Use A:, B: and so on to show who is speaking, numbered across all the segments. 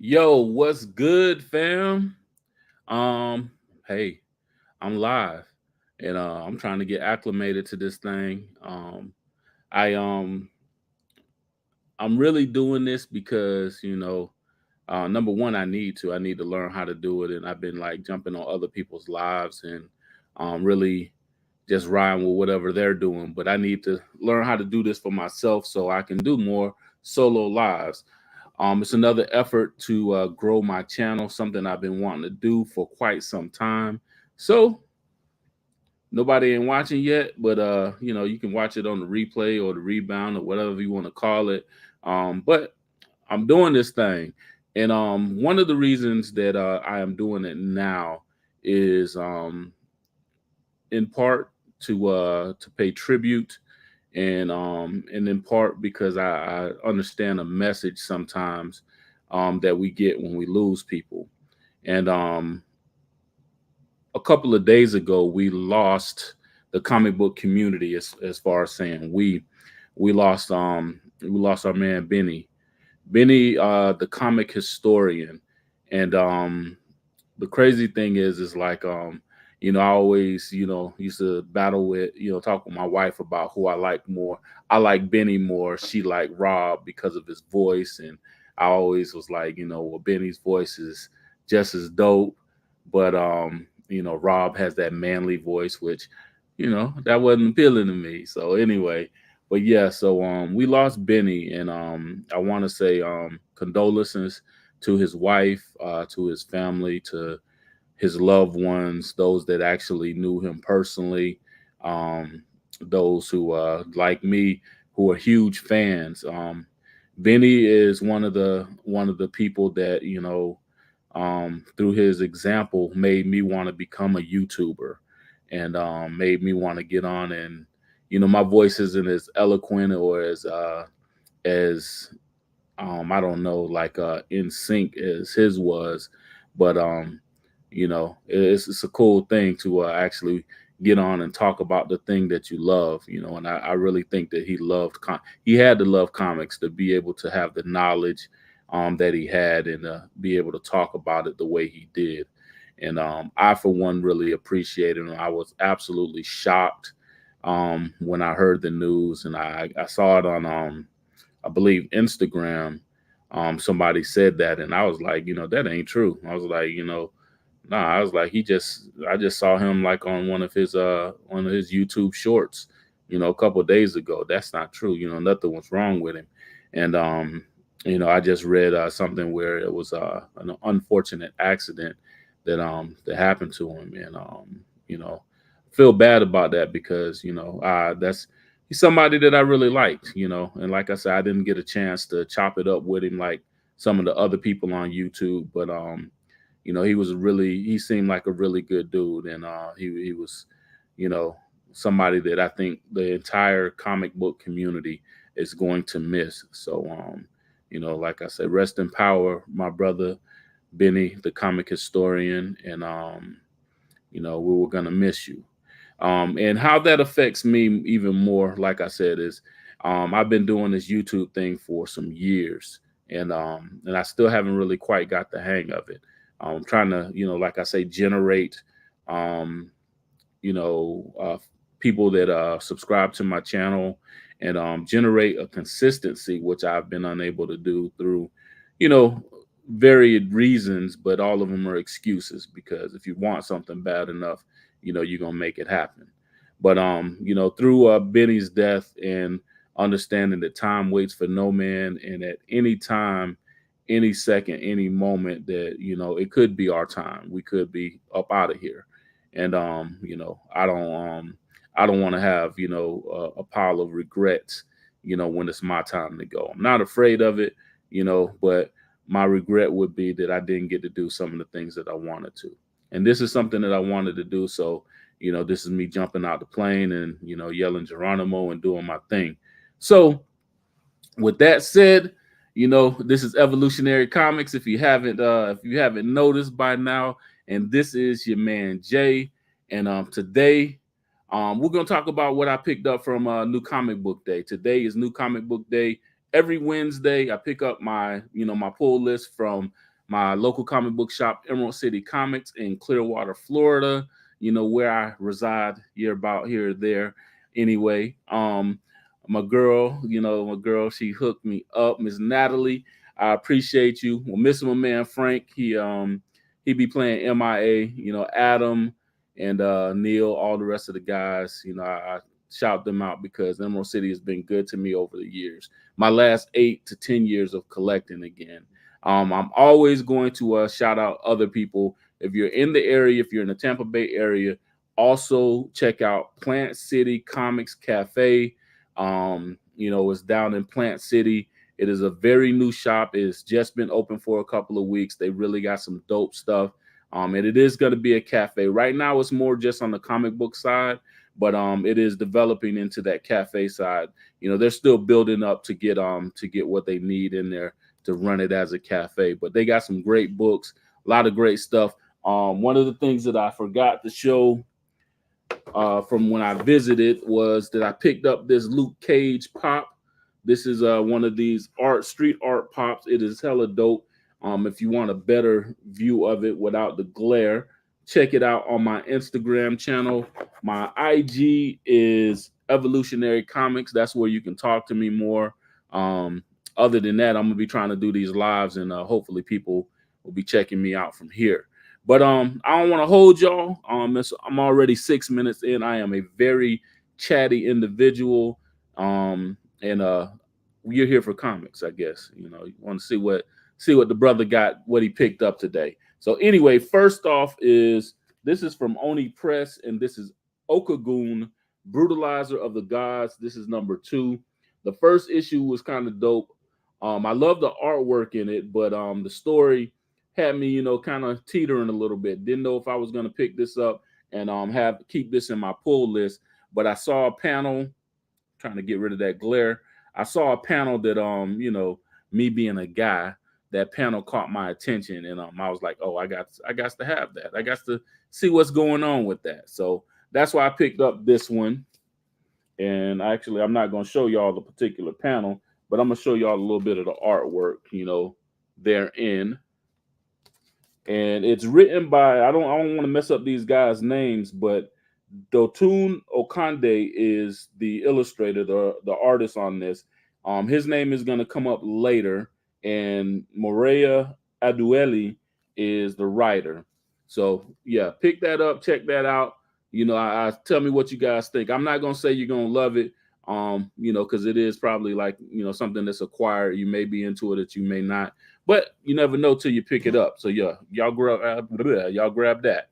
A: Yo, what's good, fam? Um, hey, I'm live and I'm trying to get acclimated to this thing. I I'm really doing this because, number one, I need to learn how to do it, and I've been like jumping on other people's lives and really just riding with whatever they're doing. But I need to learn how to do this for myself so I can do more solo lives. It's another effort to grow my channel, something I've been wanting to do for quite some time. So nobody ain't watching yet, but you can watch it on the replay or the rebound or whatever you want to call it. But I'm doing this thing, and one of the reasons that I am doing it now is in part to pay tribute and in part because I understand a message sometimes that we get when we lose people. And a couple of days ago, we lost the comic book community as far as saying we lost our man Benny, the comic historian. And the crazy thing is like I always used to battle with talk with my wife about who I like more. I like Benny more, she liked Rob because of his voice. And I always was like, well, Benny's voice is just as dope, but Rob has that manly voice, which that wasn't appealing to me. So anyway, but yeah, so we lost Benny. And I want to say condolences to his wife, to his family, to his loved ones, those that actually knew him personally, um, those who, like me, who are huge fans. Benny is one of the people that through his example, made me want to become a YouTuber, and made me want to get on. And my voice isn't as eloquent or as I don't know, like in sync as his was, but it's a cool thing to actually get on and talk about the thing that you love. And I really think that he had to love comics to be able to have the knowledge that he had, and be able to talk about it the way he did. And I, for one, really appreciated him. I was absolutely shocked when I heard the news, and I saw it on I believe Instagram. Somebody said that, and I was like, that ain't true. I was like, nah, I was like, I just saw him like on one of his YouTube shorts, a couple of days ago. That's not true. Nothing was wrong with him. And I just read something where it was an unfortunate accident that happened to him. And you know, feel bad about that because that's he's somebody that I really liked. And like I said, I didn't get a chance to chop it up with him like some of the other people on YouTube, but he seemed like a really good dude. And he was, you know, somebody that I think the entire comic book community is going to miss. So like I said, rest in power, my brother Benny, the comic historian. And we were gonna miss you. And how that affects me even more, like I said, is I've been doing this YouTube thing for some years, and I still haven't really quite got the hang of it. I'm trying to, like I say, generate, um, you know, people that subscribe to my channel, and generate a consistency, which I've been unable to do through, you know, varied reasons, but all of them are excuses because if you want something bad enough, you're gonna make it happen. But through Benny's death and understanding that time waits for no man, and at any time, any second, any moment that it could be our time, we could be up out of here. And I don't want to have a pile of regrets when it's my time to go. I'm not afraid of it, but my regret would be that I didn't get to do some of the things that I wanted to. And this is something that I wanted to do. So, this is me jumping out the plane and, yelling Geronimo and doing my thing. So, with that said, this is Evolutionary Comics. If you haven't noticed by now, and this is your man Jay. And today, we're gonna talk about what I picked up from New Comic Book Day. Today is New Comic Book Day. Every Wednesday, I pick up my pull list from my local comic book shop, Emerald City Comics in Clearwater, Florida. Where I reside. You're about here or there. Anyway, my girl, she hooked me up, Miss Natalie. I appreciate you. Well, missing my man Frank. He be playing MIA. Adam and Neil, all the rest of the guys. I shout them out because Emerald City has been good to me over the years. My last 8 to 10 years of collecting again. I'm always going to shout out other people. If you're in the area, if you're in the Tampa Bay area, also check out Plant City Comics Cafe. It's down in Plant City. It is a very new shop. It's just been open for a couple of weeks. They really got some dope stuff. And it is going to be a cafe. Right now, it's more just on the comic book side, but it is developing into that cafe side. They're still building up to get what they need in there to run it as a cafe. But they got some great books, a lot of great stuff. One of the things that I forgot to show from when I visited was that I picked up this Luke Cage pop. This is one of these street art pops. It is hella dope. If you want a better view of it without the glare, check it out on my Instagram channel. My IG is Evolutionary Comics. That's where you can talk to me more. Other than that, I'm gonna be trying to do these lives, and hopefully people will be checking me out from here. But I don't want to hold y'all. I'm already 6 minutes in. I am a very chatty individual. And you're here for comics, I guess. You want to see what the brother got, what he picked up today. So anyway, first off this is from Oni Press, and this is Okagoon, Brutalizer of the Gods. This is number 2. The first issue was kind of dope. I love the artwork in it, but the story had me, kind of teetering a little bit. Didn't know if I was going to pick this up and keep this in my pull list. But I saw a panel, trying to get rid of that glare. I saw a panel that me being a guy, that panel caught my attention, and I was like, oh, I got to have that. I got to see what's going on with that. So that's why I picked up this one. And actually, I'm not going to show y'all the particular panel, but I'm going to show y'all a little bit of the artwork, therein. And it's written by, I don't want to mess up these guys' names, but Dotun Okande is the illustrator, the artist on this. His name is going to come up later, and Morea Adueli is the writer. So yeah, pick that up, check that out. I tell me what you guys think. I'm not gonna say you're gonna love it, because it is probably like something that's acquired. You may be into it, that you may not, but you never know till you pick it up. So yeah, y'all grab that.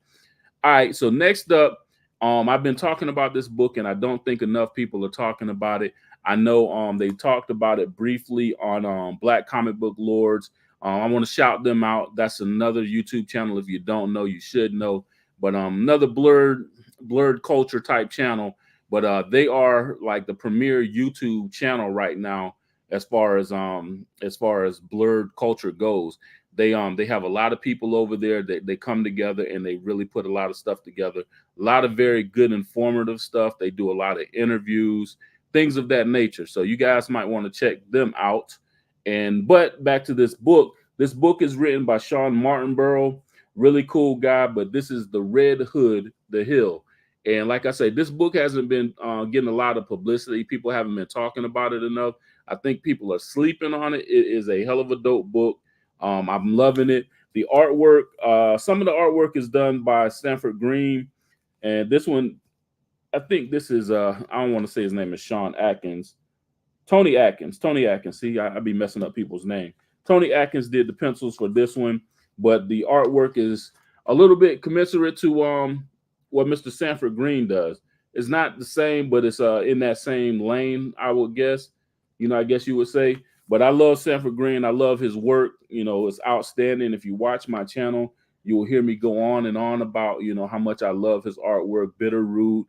A: All right. So next up, I've been talking about this book, and I don't think enough people are talking about it. I know they talked about it briefly on Black Comic Book Lords. I want to shout them out. That's another YouTube channel. If you don't know, you should know. But another blurred culture type channel. But they are like the premier YouTube channel right now as far as blurred culture goes. They have a lot of people over there that they come together and they really put a lot of stuff together. A lot of very good informative stuff. They do a lot of interviews, things of that nature. So you guys might want to check them out. But back to this book. This book is written by Sean Martinborough. Really cool guy, but this is The Red Hood, The Hill. And like I say, this book hasn't been getting a lot of publicity. People haven't been talking about it enough. I think people are sleeping on it. It is a hell of a dope book. I'm loving it. The artwork, some of the artwork is done by Stanford Green. And this one, I think this is, I don't want to say his name is Sean Atkins. Tony Atkins. See, I be messing up people's name. Tony Atkins did the pencils for this one, but the artwork is a little bit commensurate to what Mr. Sanford Green does. It's not the same, but it's in that same lane, I would guess. I guess you would say. But I love Sanford Green. I love his work. It's outstanding. If you watch my channel, you will hear me go on and on about, how much I love his artwork, Bitterroot.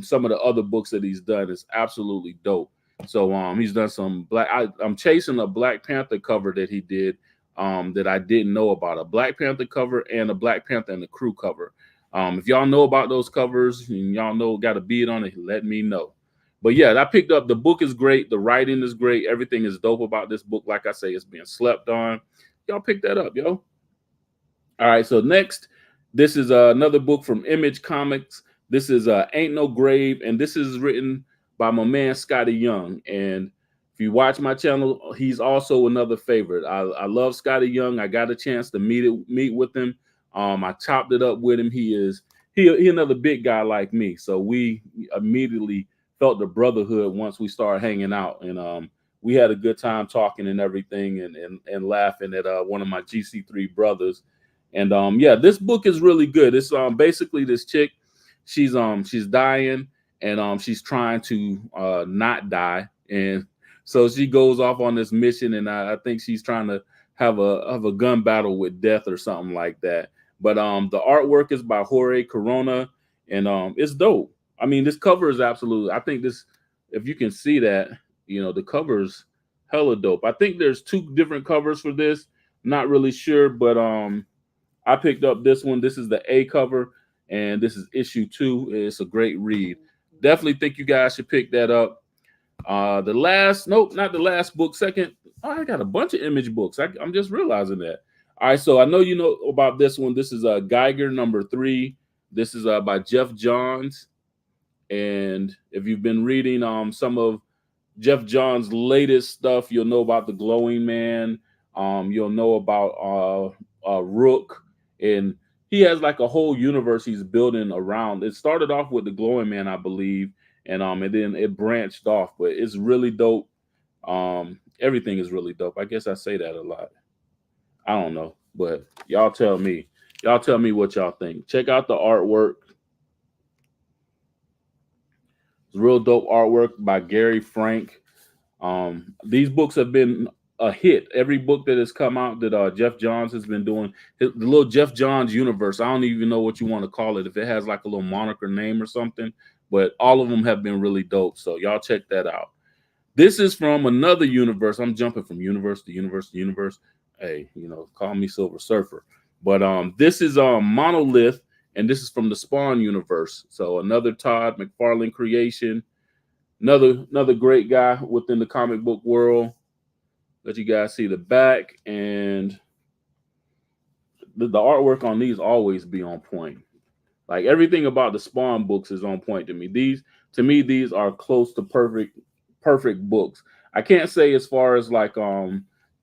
A: Some of the other books that he's done is absolutely dope. So he's done some I'm chasing a Black Panther cover that he did that I didn't know about. A Black Panther cover and a Black Panther and the Crew cover. If y'all know about those covers and y'all know got a bead on it, let me know. But yeah, I picked up. The book is great. The writing is great. Everything is dope about this book. Like I say, it's being slept on. y'all pick that up, yo. All right, so next, this is another book from Image Comics. This is Ain't No Grave, and this is written by my man Scotty Young. And if you watch my channel, he's also another favorite. I love Scotty Young. I got a chance to meet with him. I chopped it up with him. He another big guy like me, so we immediately felt the brotherhood once we started hanging out, and we had a good time talking and everything, and laughing at one of my GC3 brothers. And yeah, this book is really good. It's basically this chick, she's dying, and she's trying to not die. And so she goes off on this mission, and I think she's trying to have a gun battle with death or something like that. But the artwork is by Jorge Corona, and it's dope. I mean, this cover is absolutely, I think this, if you can see that, the cover's hella dope. I think there's two different covers for this. Not really sure, but I picked up this one. This is the A cover, and this is issue 2. It's a great read. Definitely think you guys should pick that up. The last, nope, not the last book. Second, oh, I got a bunch of Image books. I'm just realizing that. All right, so I know you know about this one. This is Geiger #3. This is by Jeff Johns, and if you've been reading some of Jeff Johns' latest stuff, you'll know about the Glowing Man. You'll know about Rook, and he has like a whole universe he's building around. It started off with the Glowing Man, I believe, and then it branched off. But it's really dope. Everything is really dope. I guess I say that a lot. I don't know, but y'all tell me. Y'all tell me what y'all think. Check out the artwork. It's real dope artwork by Gary Frank. These books have been a hit. Every book that has come out that Jeff Johns has been doing, the little Jeff Johns universe. I don't even know what you want to call it. If it has like a little moniker name or something, but all of them have been really dope. So y'all check that out. This is from another universe. I'm jumping from universe to universe to universe. Hey, call me Silver Surfer. But this is Monolith, and this is from the Spawn universe. So another Todd McFarlane creation. Another great guy within the comic book world. Let you guys see the back, and the artwork on these always be on point. Like everything about the Spawn books is on point to me. These are close to perfect books. I can't say as far as like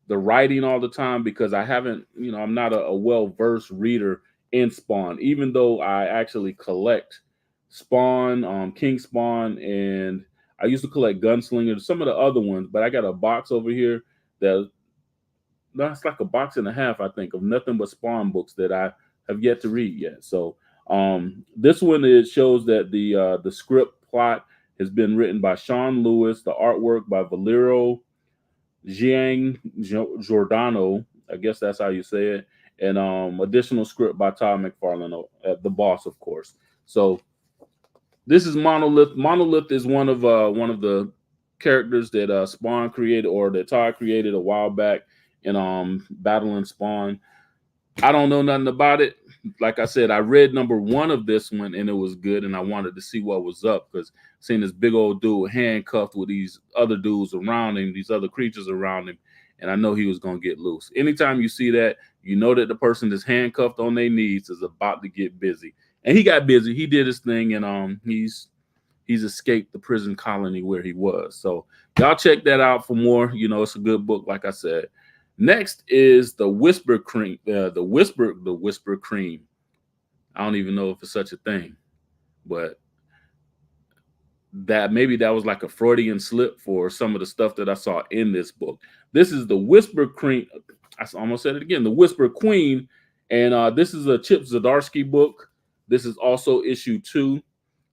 A: the writing all the time, because I haven't, I'm not a well-versed reader in Spawn, even though I actually collect Spawn, King Spawn, and I used to collect Gunslinger, some of the other ones, but I got a box over here that's like a box and a half, I think, of nothing but Spawn books that I have yet to read yet. So this one, it shows that the script plot has been written by Sean Lewis, the artwork by Valerio Giordano, I guess that's how you say it, and additional script by Todd McFarlane, the boss, of course. So this is Monolith. Monolith is one of the characters that Spawn created, or that Todd created a while back in Battle and Spawn. I don't know nothing about it. Like I said, I read #1 of this one, and it was good, and I wanted to see what was up, because seeing this big old dude handcuffed with these other dudes around him, these other creatures around him, and I know he was going to get loose. Anytime you see that, you know that the person that's handcuffed on their knees is about to get busy. And he got busy. He did his thing, and he's escaped the prison colony where he was. So y'all check that out for more. It's a good book, like I said. Next is the Whisper Cream. The Whisper Cream. I don't even know if it's such a thing, but that was like a Freudian slip for some of the stuff that I saw in this book. This is the Whisper Cream. I almost said it again. The Whisper Queen, and this is a Chip Zdarsky book. This is also issue 2.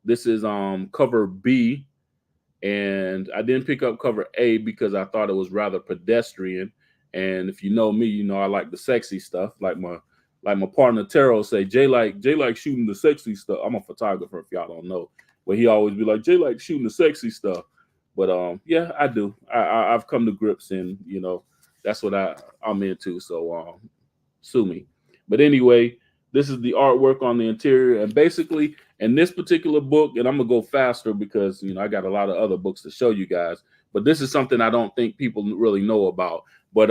A: This is cover B, and I didn't pick up cover A because I thought it was rather pedestrian. And if you know me, I like the sexy stuff. Like my partner Taro say, Jay like shooting the sexy stuff. I'm a photographer, if y'all don't know, but he always be like, Jay like shooting the sexy stuff. But yeah, I do. I've come to grips, and that's what I'm into. So sue me. But anyway, this is the artwork on the interior, and basically in this particular book, and I'm gonna go faster because I got a lot of other books to show you guys. But this is something I don't think people really know about. But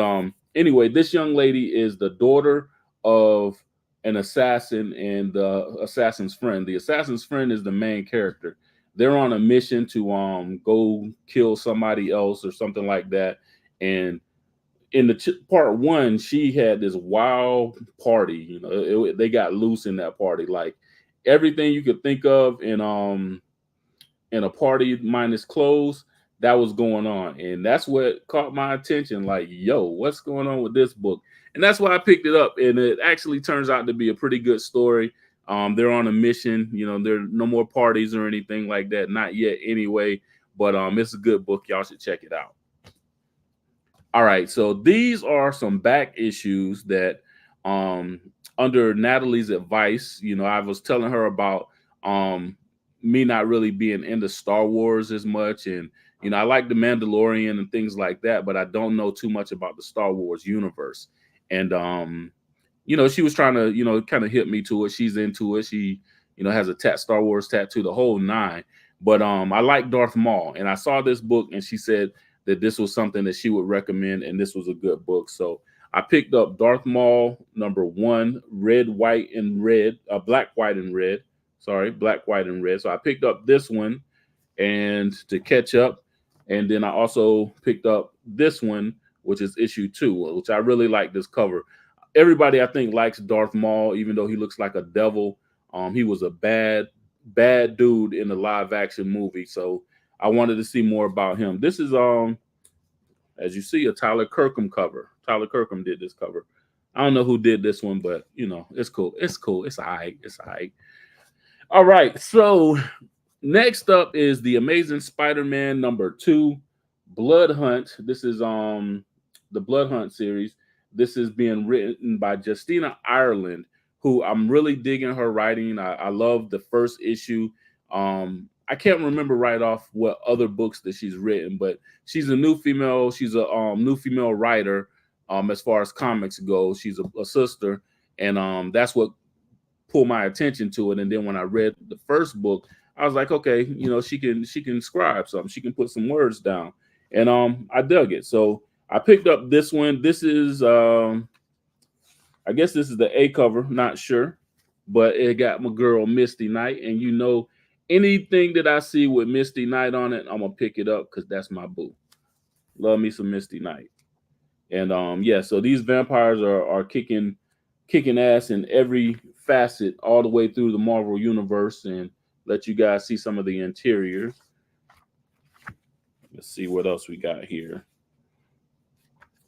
A: Anyway, this young lady is the daughter of an assassin and the assassin's friend. The assassin's friend is the main character. They're on a mission to go kill somebody else or something like that. And in the part one, she had this wild party. You know, they got loose in that party, like everything you could think of in a party minus clothes that was going on, and that's what caught my attention. Like, yo, what's going on with this book? And that's why I picked it up, and it actually turns out to be a pretty good story. They're on a mission. You know, there are no more parties or anything like that, not yet anyway. But it's a good book. Y'all should check it out. All right, so these are some back issues that, um, under Natalie's advice, you know, I was telling her about um, me not really being into Star Wars as much, and you know, I like the Mandalorian and things like that, but I don't know too much about the Star Wars universe. And you know, she was trying to, you know, kind of hit me to it. She's into it. She, you know, has a Star Wars tattoo, the whole nine. But I like Darth Maul, and I saw this book, and she said that this was something that she would recommend, and this was a good book. So I picked up Darth Maul #1, Red, White, and Red, Black, White, and Red. Sorry, Black, White, and Red. So I picked up this one, and to catch up, and then I also picked up this one, which is issue 2, which I really like this cover. Everybody I think likes Darth Maul, even though he looks like a devil. He was a bad dude in the live action movie, so I wanted to see more about him. This is as you see, a Tyler Kirkham cover. Tyler Kirkham did this cover. I don't know who did this one, but you know, it's cool. It's cool. It's alright. It's alright. All right. So next up is the Amazing Spider-Man #2, Blood Hunt. This is the Blood Hunt series. This is being written by Justina Ireland, who I'm really digging her writing. I love the first issue. I can't remember right off what other books that she's written, but she's a new female. She's a new female writer. As far as comics go, she's a sister, and that's what pull my attention to it. And then when I read the first book, I was like, okay, you know, she can scribe something, she can put some words down, and I dug it. So I picked up this one. This is I guess this is the A cover, not sure, but it got my girl Misty Knight, and you know, anything that I see with Misty Knight on it, I'm gonna pick it up because that's my boo. Love me some Misty Knight. And yeah, so these vampires are kicking ass in every facet all the way through the Marvel universe, and let you guys see some of the interiors. Let's see what else we got here.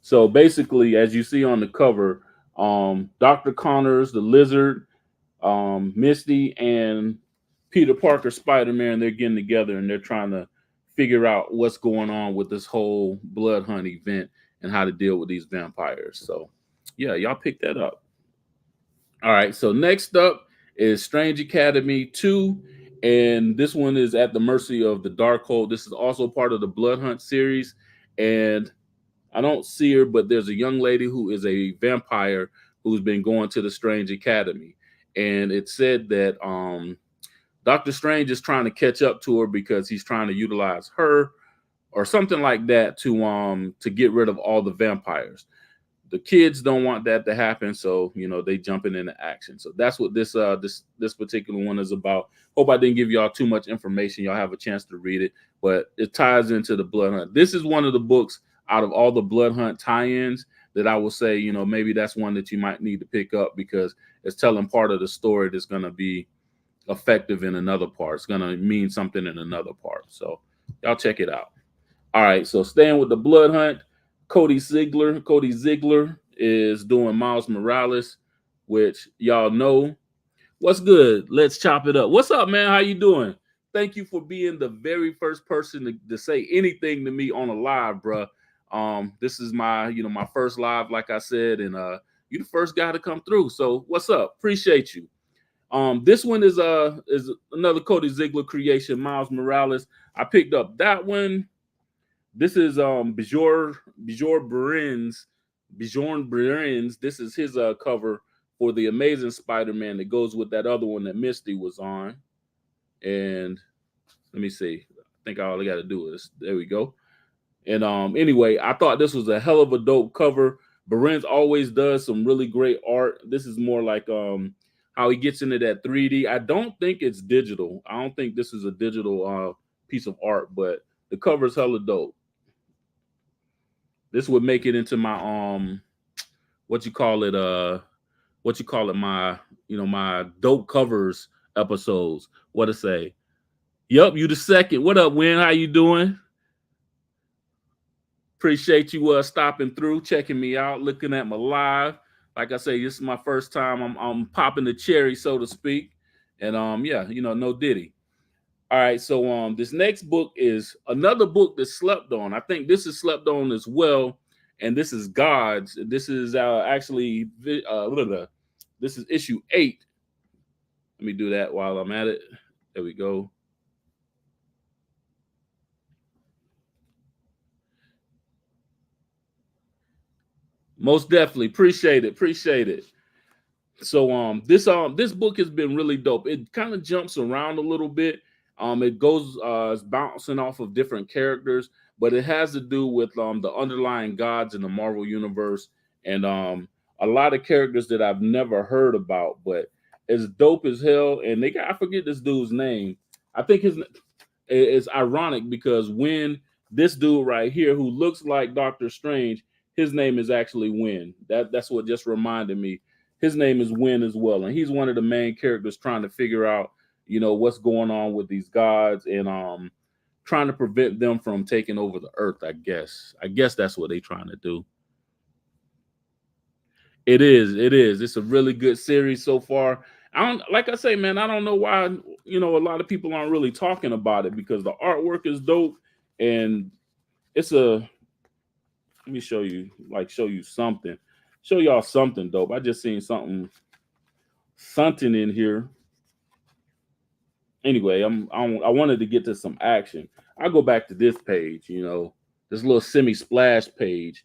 A: So basically, as you see on the cover, Dr. Connors, the Lizard, Misty, and Peter Parker, Spider-Man, they're getting together and they're trying to figure out what's going on with this whole blood hunt event and how to deal with these vampires. So yeah, y'all pick that up. All right, so next up is Strange Academy 2, and this one is at the mercy of the Darkhold. This is also part of the Blood Hunt series, and I don't see her, but there's a young lady who is a vampire who's been going to the Strange Academy, and it said that Doctor Strange is trying to catch up to her because he's trying to utilize her or something like that to get rid of all the vampires. The kids don't want that to happen, so you know they jumping into action. So that's what this particular one is about. Hope I didn't give y'all too much information. Y'all have a chance to read it, but it ties into the Blood Hunt. This is one of the books out of all the Blood Hunt tie-ins that I will say, you know, maybe that's one that you might need to pick up because it's telling part of the story that's going to be effective in another part. It's going to mean something in another part. So y'all check it out. All right, so staying with the Blood Hunt, Cody Ziegler. Cody Ziegler is doing Miles Morales, which y'all know. What's good? Let's chop it up. What's up, man? How you doing? Thank you for being the very first person to say anything to me on a live, bruh. This is my, you know, my first live, like I said, and you the first guy to come through. So what's up? Appreciate you. This one is another Cody Ziegler creation, Miles Morales. I picked up that one. This is Bjorn Berens. This is his cover for the Amazing Spider-Man that goes with that other one that Misty was on. And let me see. I think all I got to do is there we go. And anyway, I thought this was a hell of a dope cover Beren's always does some really great art. This is more like how he gets into that 3D. I don't think it's digital. I don't think this is a digital piece of art, but the cover's hella dope. This would make it into my what you call it what you call it my my dope covers episodes. What to say? Yup, you the second. What up, Win? How you doing? Appreciate you stopping through, checking me out, looking at my live. Like I say, this is my first time. I'm popping the cherry, so to speak. And yeah, no Diddy. All right, so this next book is another book that's slept on. I think this is slept on as well, and this is God's. This is actually this is issue 8. Let me do that while I'm at it. There we go. Most definitely appreciate it. Appreciate it. So this book has been really dope. It kind of jumps around a little bit. It goes it's bouncing off of different characters, but it has to do with the underlying gods in the Marvel universe, and a lot of characters that I've never heard about, but it's dope as hell. And they got, I forget this dude's name. I think it's ironic because when this dude right here who looks like Doctor Strange, his name is actually Win. That's what just reminded me. His name is Win as well, and he's one of the main characters trying to figure out, what's going on with these gods, and trying to prevent them from taking over the earth. I guess that's what they're trying to do. It is. It is. It's a really good series so far. I don't like I say, man, I don't know why, a lot of people aren't really talking about it because the artwork is dope and it's a let me show you, show you something. Show y'all something dope. I just seen something in here. Anyway, I wanted to get to some action. I go back to this page, this little semi splash page.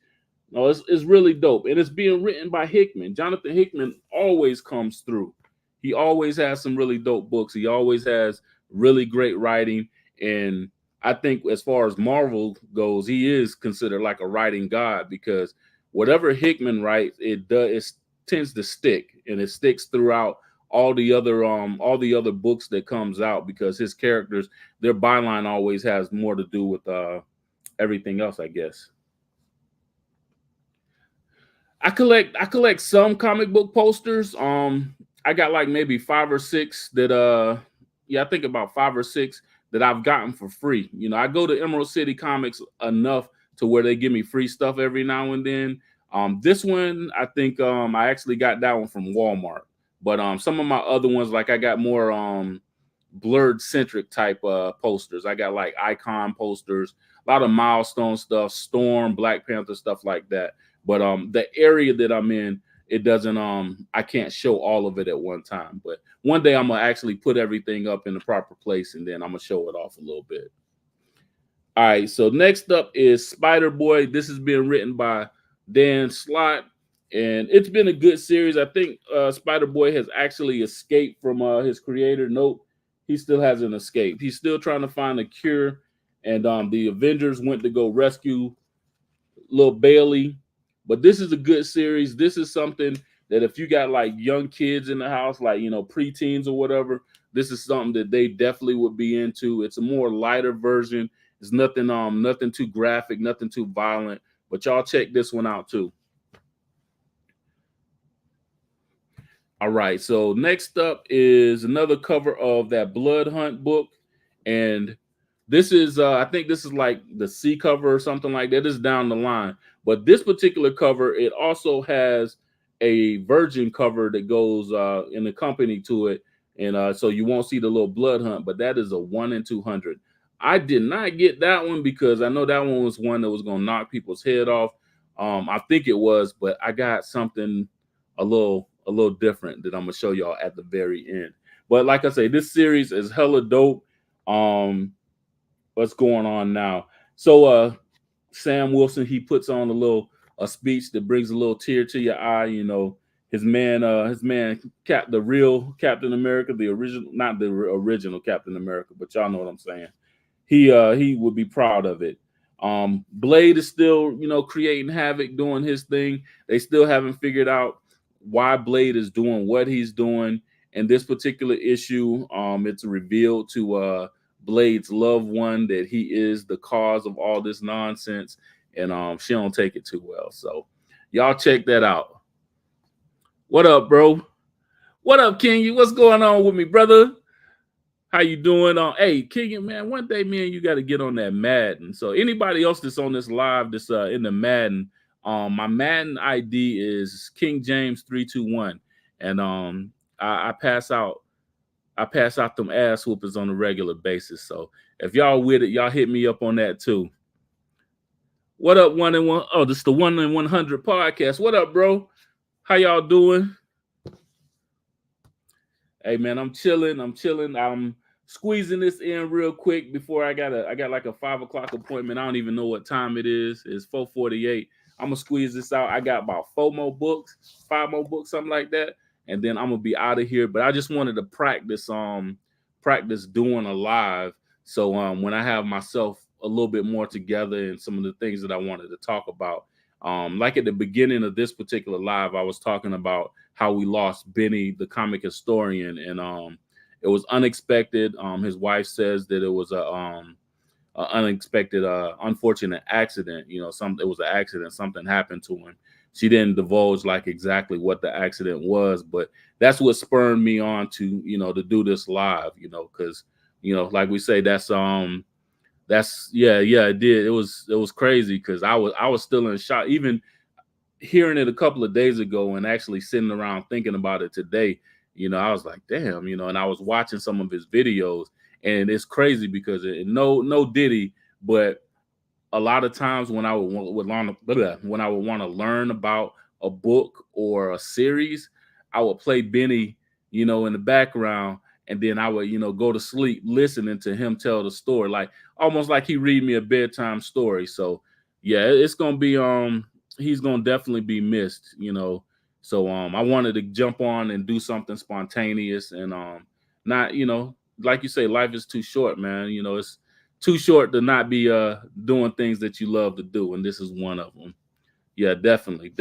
A: No, it's really dope, and it's being written by Hickman. Jonathan Hickman always comes through. He always has some really dope books. He always has really great writing, and I think as far as Marvel goes, he is considered like a writing god because whatever Hickman writes, it tends to stick, and it sticks throughout all the other books that comes out because his characters, their byline always has more to do with everything else, I guess. I collect some comic book posters. I got like maybe 5 or 6 that yeah, I think about 5 or 6 that I've gotten for free. I go to Emerald City Comics enough to where they give me free stuff every now and then. This one, I think I actually got that one from Walmart. But some of my other ones, like I got more blurred centric type posters. I got like icon posters, a lot of milestone stuff, Storm, Black Panther, stuff like that. But the area that I'm in, it doesn't I can't show all of it at one time. But one day I'm gonna actually put everything up in the proper place and then I'm gonna show it off a little bit. All right, so next up is Spider Boy. This is being written by Dan Slott, and it's been a good series. I think Spider Boy has actually escaped from his creator. Nope, he still hasn't escaped. He's still trying to find a cure, and the Avengers went to go rescue little Bailey. But this is a good series. This is something that if you got like young kids in the house, like preteens or whatever, this is something that they definitely would be into. It's a more lighter version. It's nothing too graphic, nothing too violent. But y'all check this one out too. All right. So next up is another cover of that Blood Hunt book, and this is I think this is like the C cover or something like that. This is down the line, but this particular cover it also has a virgin cover that goes in the company to it, and so you won't see the little Blood Hunt, but that is a 1 in 200. I did not get that one because I know that one was one that was going to knock people's head off. I think it was, but I got something a little different that I'm gonna show y'all at the very end. But like I say, this series is hella dope. What's going on now? So Sam Wilson, he puts on a speech that brings a little tear to your eye. His man the real Captain America, the original, not the original Captain America, but y'all know what I'm saying. He would be proud of it. Blade is still, creating havoc, doing his thing. They still haven't figured out why Blade is doing what he's doing. In this particular issue, it's revealed to Blade's loved one that he is the cause of all this nonsense, and she don't take it too well. So y'all check that out. What up, bro? What up, King? What's going on with me, brother? How you doing? Hey, Keegan, man, one day, man, you got to get on that Madden. So anybody else that's on this live, that's in the Madden, my Madden ID is King James 321, and I I pass out them ass whoopers on a regular basis. So if y'all with it, y'all hit me up on that too. What up, 1 and 1? Oh, this is the 1 in 100 podcast. What up, bro? How y'all doing? Hey man, I'm chilling. I'm chilling. I'm squeezing this in real quick before I got like a 5 o'clock appointment. I don't even know what time it is. It's 4:48. I'm gonna squeeze this out. I got about 4 more books, 5 more books, something like that, and then I'm gonna be out of here. But I just wanted to practice doing a live. So when I have myself a little bit more together and some of the things that I wanted to talk about. Like at the beginning of this particular live, I was talking about how we lost Benny, the comic historian, and it was unexpected. His wife says that it was a unexpected, unfortunate accident. It was an accident. Something happened to him. She didn't divulge like exactly what the accident was, but that's what spurred me on to to do this live. Because like we say, that's yeah, it did. It was crazy because I was still in shock. Even hearing it a couple of days ago and actually sitting around thinking about it today, I was like, damn, and I was watching some of his videos, and it's crazy because no Diddy, but a lot of times when I when I would want to learn about a book or a series, I would play Benny, in the background, and then I would, go to sleep listening to him tell the story, like almost like he read me a bedtime story. So yeah, it's gonna be he's gonna definitely be missed. So I wanted to jump on and do something spontaneous and not, like you say, life is too short, man. It's too short to not be doing things that you love to do, and this is one of them. Yeah, definitely.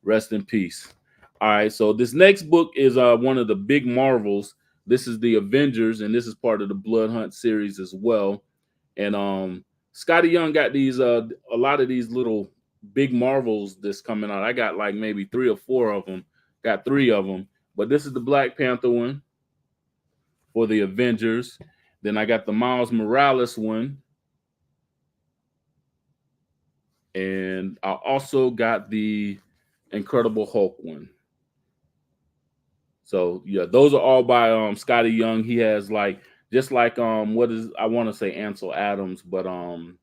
A: Rest in peace. All right, so this next book is one of the big Marvels. This is the Avengers, and this is part of the Blood Hunt series as well. And Scotty Young got these a lot of these little big Marvels that's coming out. I got like maybe 3 or 4 of them. Got 3 of them, but this is the Black Panther one for the Avengers. Then I got the Miles Morales one. And I also got the Incredible Hulk one. So yeah, those are all by Scotty Young. He has like just like what is I want to say Ansel Adams, but the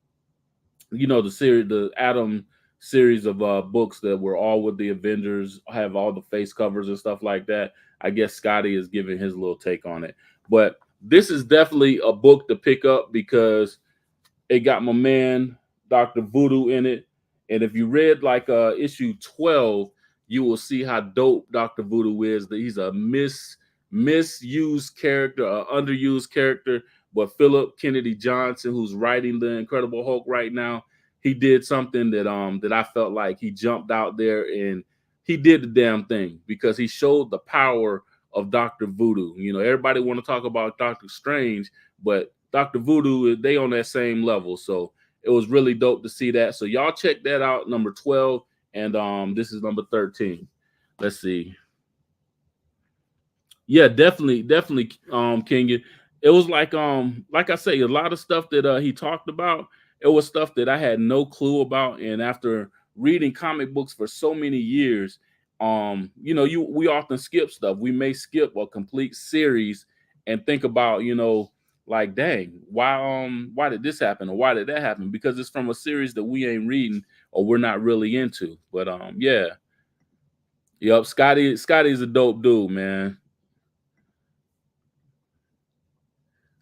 A: Adam series of books that were all with the Avengers, have all the face covers and stuff like that. I guess Scotty is giving his little take on it. But this is definitely a book to pick up because it got my man Dr. Voodoo in it. And if you read like issue 12, you will see how dope Dr. Voodoo is. That he's a misused character, a underused character. But Philip Kennedy Johnson, who's writing the Incredible Hulk right now, he did something that I felt like he jumped out there and he did the damn thing because he showed the power of Dr. Voodoo. Everybody want to talk about Dr. Strange, but Dr. Voodoo, they on that same level. So it was really dope to see that. So y'all check that out, number 12. And this is number 13. Let's see. Yeah, definitely, King. It was like I say, a lot of stuff that he talked about. It was stuff that I had no clue about, and after reading comic books for so many years, we often skip stuff. We may skip a complete series and think about, like, dang, why did this happen or why did that happen? Because it's from a series that we ain't reading or we're not really into. But yeah, yep, Scotty's a dope dude, man.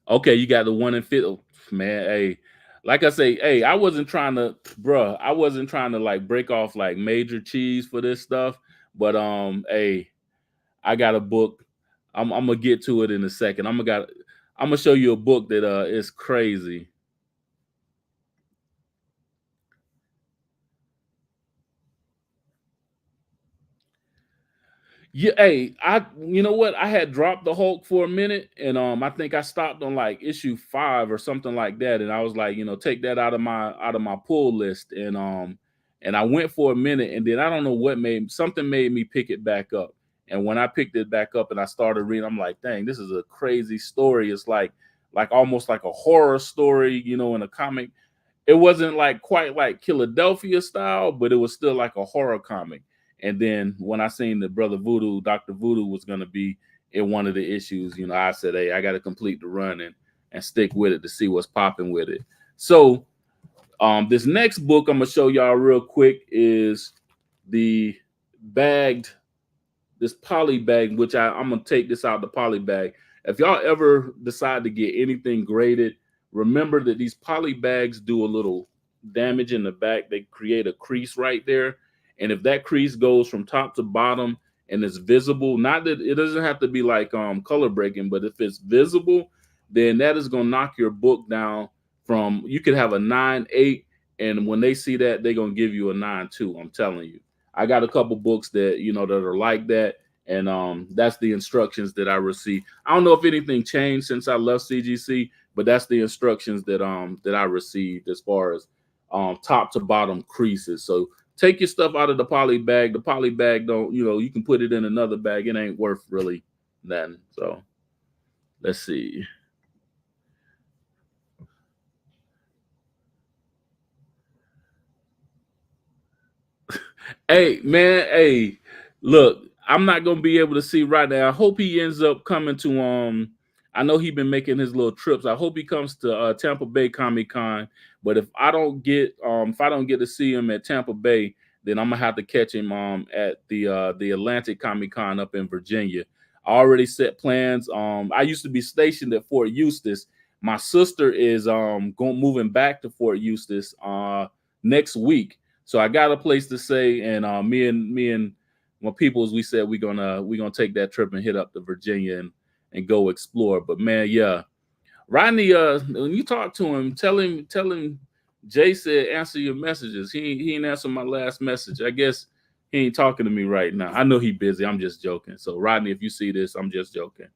A: Okay, you got the 1 in 50, man. Hey, like I say, hey, I wasn't trying to like break off like major cheese for this stuff, but hey, I got a book. I'm gonna get to it in a second. I'm gonna show you a book that is crazy. Yeah, hey, you know what? I had dropped the Hulk for a minute, and I think I stopped on like issue 5 or something like that, and I was like, take that out of my pull list, and I went for a minute, and then I don't know what made something made me pick it back up, and when I picked it back up and I started reading, I'm like, dang, this is a crazy story. It's like almost like a horror story, in a comic. It wasn't like quite like Philadelphia style, but it was still like a horror comic. And then when I seen that Brother Voodoo, Dr. Voodoo was gonna be in one of the issues, I said, hey, I gotta complete the run and stick with it to see what's popping with it. So this next book I'm gonna show y'all real quick is the bagged this poly bag, which I'm gonna take this out the poly bag. If y'all ever decide to get anything graded, remember that these poly bags do a little damage in the back. They create a crease right there, and if that crease goes from top to bottom and it's visible, not that it doesn't have to be like color breaking, but if it's visible, then that is gonna knock your book down from you could have a 9.8, and when they see that, they're gonna give you a 9.2. I'm telling you. I got a couple books that that are like that, and that's the instructions that I received. I don't know if anything changed since I left CGC, but that's the instructions that I received as far as top to bottom creases. So take your stuff out of the poly bag. The poly bag don't, you can put it in another bag. It ain't worth really nothing. So let's see. Hey man, hey, look, I'm not gonna be able to see right now. I hope he ends up coming to I know he been making his little trips. I hope he comes to Tampa Bay Comic Con. But if I don't get to see him at Tampa Bay, then I'm gonna have to catch him at the Atlantic Comic Con up in Virginia. I already set plans. I used to be stationed at Fort Eustis. My sister is going moving back to Fort Eustis next week. So I got a place to stay, and me and my peoples, we said we're gonna take that trip and hit up to Virginia and go explore. But man, yeah, Rodney, when you talk to him, tell him Jay said answer your messages. He ain't answer my last message. I guess he ain't talking to me right now. I know he busy. I'm just joking. So Rodney, if you see this, I'm just joking.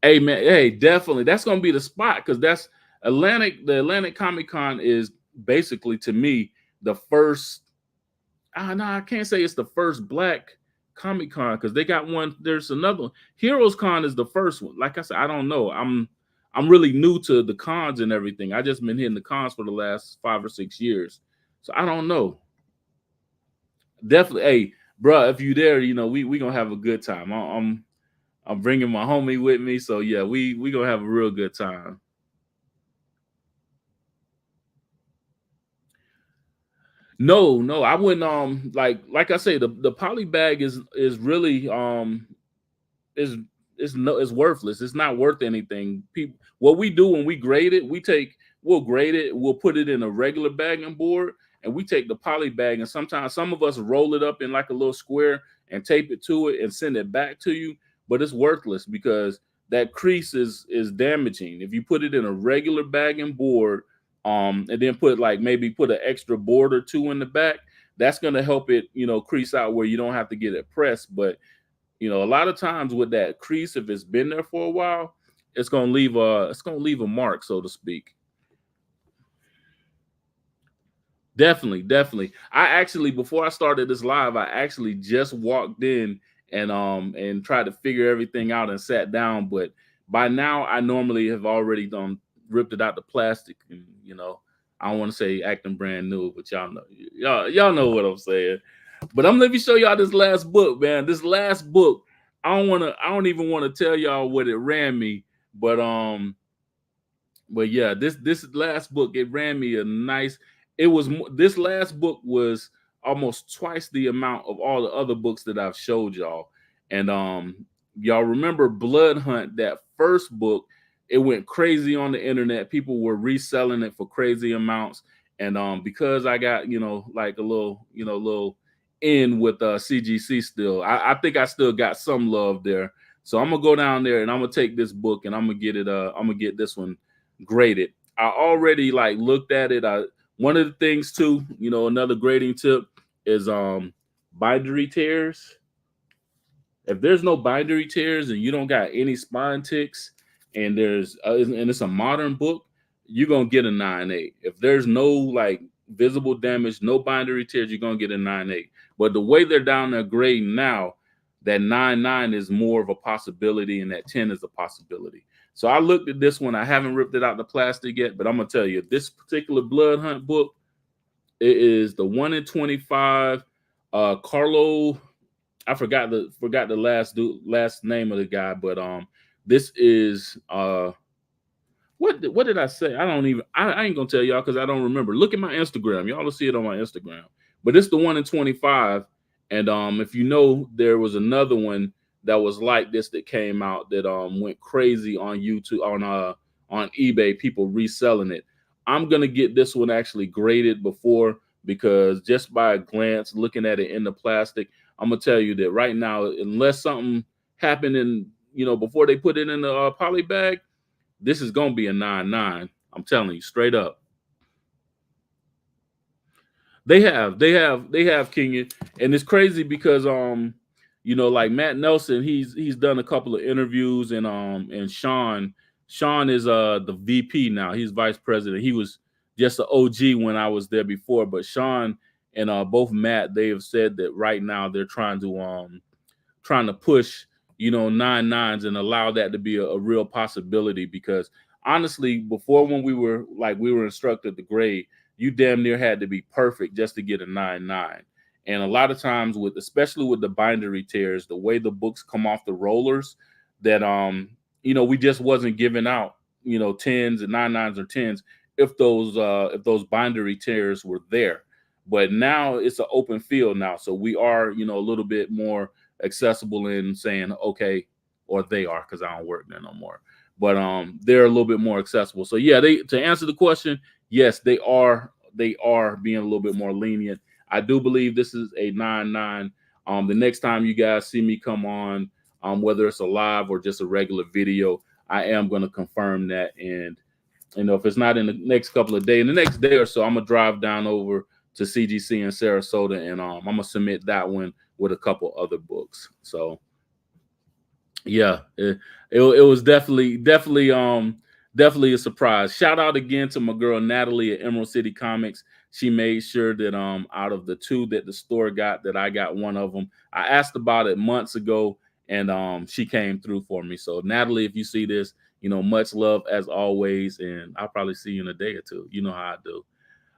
A: Hey man, hey, definitely that's gonna be the spot because that's Atlantic. The Atlantic Comic Con is basically to me the first. No, I can't say it's the first black Comic Con because they got one. There's another one. Heroes Con is the first one. Like I said, I don't know. I'm really new to the cons and everything. I just been hitting the cons for the last 5 or 6 years, so I don't know. Definitely, hey, bro, if you there, we gonna have a good time. I'm bringing my homie with me, so yeah, we gonna have a real good time. No, no, I wouldn't. Like I say, the poly bag is really is is worthless. It's not worth anything. People, what we do when we grade it, we'll grade it, we'll put it in a regular bagging board, and we take the poly bag, and sometimes some of us roll it up in like a little square and tape it to it and send it back to you. But it's worthless because that crease is damaging. If you put it in a regular bagging board, and then maybe put an extra board or two in the back, that's gonna help it, crease out where you don't have to get it pressed. But a lot of times with that crease, if it's been there for a while, it's gonna leave a mark, so to speak. Definitely, definitely. I actually before I started this live, I actually just walked in and tried to figure everything out and sat down. But by now, I normally have already ripped it out the plastic, and I don't want to say acting brand new, but y'all know what I'm saying. But let me show y'all this last book, man. This last book, I don't even want to tell y'all what it ran me, but yeah, this last book it ran me a nice. This last book was almost twice the amount of all the other books that I've showed y'all. And y'all remember Blood Hunt, that first book? It went crazy on the internet. People were reselling it for crazy amounts. And because I got like a little in with CGC still, I think I still got some love there. So I'm gonna go down there and I'm gonna take this book and I'm gonna get it. I'm gonna get this one graded. I already like looked at it. One of the things too, another grading tip is bindery tears. If there's no bindery tears and you don't got any spine ticks, and it's a modern book, you're gonna get a 9.8. If there's no like visible damage, no bindery tears, you're gonna get a 9.8. But the way they're down their grade now, that 9.9 is more of a possibility, and that 10 is a possibility. So I looked at this one. I haven't ripped it out the plastic yet, but I'm gonna tell you, this particular Blood Hunt book, it is the 1 in 25. Carlo, I forgot the last name of the guy, but this is what did I say? I don't even I ain't gonna tell y'all because I don't remember. Look at my Instagram. Y'all will see it on my Instagram. But it's the 1 in 25. And if you know, there was another one that was like this that came out that went crazy on YouTube, on eBay, people reselling it. I'm gonna get this one actually graded before, because just by a glance looking at it in the plastic, I'm gonna tell you that right now, unless something happened in, before they put it in the poly bag, this is gonna be a 9.9. I'm telling you straight up. They have Kenya, and it's crazy because like Matt Nelson, he's done a couple of interviews, and Sean is the VP now. He's vice president. He was just an OG when I was there before, but Sean and both Matt, they have said that right now they're trying to push 9.9s and allow that to be a real possibility, because honestly, before, when we were instructed to grade, you damn near had to be perfect just to get a 9.9. And a lot of times, especially with the bindery tears, the way the books come off the rollers, that we just wasn't giving out 10s and 9.9s or 10s if those bindery tears were there. But now it's an open field now, so we are a little bit more accessible in saying okay, or they are, because I don't work there no more. But they're a little bit more accessible. So yeah, to answer the question, yes, they are being a little bit more lenient. I do believe this is a 9.9. The next time you guys see me come on, whether it's a live or just a regular video, I am going to confirm that. And if it's not in the next couple of days, in the next day or so, I'm gonna drive down over to CGC in Sarasota, and I'm gonna submit that one with a couple other books. So yeah, it was definitely a surprise. Shout out again to my girl Natalie at Emerald City Comics. She made sure that out of the two that the store got, that I got one of them. I asked about it months ago, and she came through for me. So Natalie, if you see this, much love as always, and I'll probably see you in a day or two. You know how I do.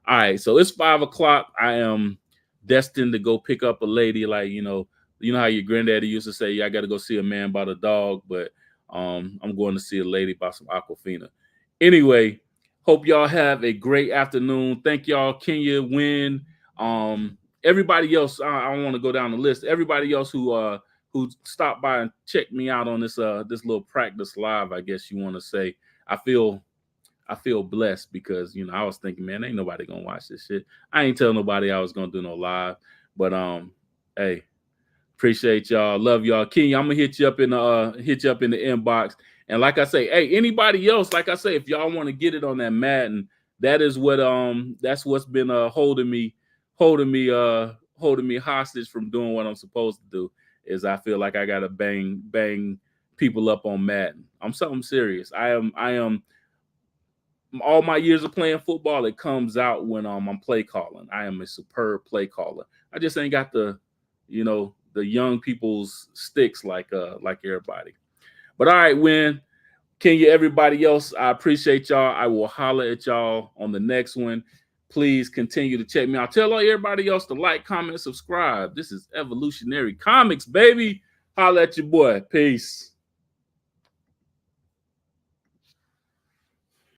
A: All right, so it's 5 o'clock. I am destined to go pick up a lady. Like, how your granddaddy used to say, "Yeah, I got to go see a man about a dog," but I'm going to see a lady about some Aquafina. Anyway, hope y'all have a great afternoon. Thank y'all, Kenya, Win, everybody else. I don't want to go down the list. Everybody else who stopped by and checked me out on this little practice live, I guess you want to say. I feel blessed, because I was thinking, man, ain't nobody gonna watch this shit. I ain't tell nobody I was gonna do no live, but hey, appreciate y'all, love y'all. Kenya, I'm gonna hit you up in the inbox. And like I say, hey, anybody else, like I say, if y'all want to get it on that Madden, that's what's been holding me hostage from doing what I'm supposed to do. Is I feel like I gotta bang people up on Madden. I'm something serious. I am all my years of playing football, it comes out when I'm play calling. I am a superb play caller. I just ain't got the young people's sticks like everybody. But all right, Win, Kenya, everybody else, I appreciate y'all. I will holler at y'all on the next one. Please continue to check me out. Tell everybody else to like, comment, subscribe. This is Evolutionary Comics, baby. Holler at your boy. Peace.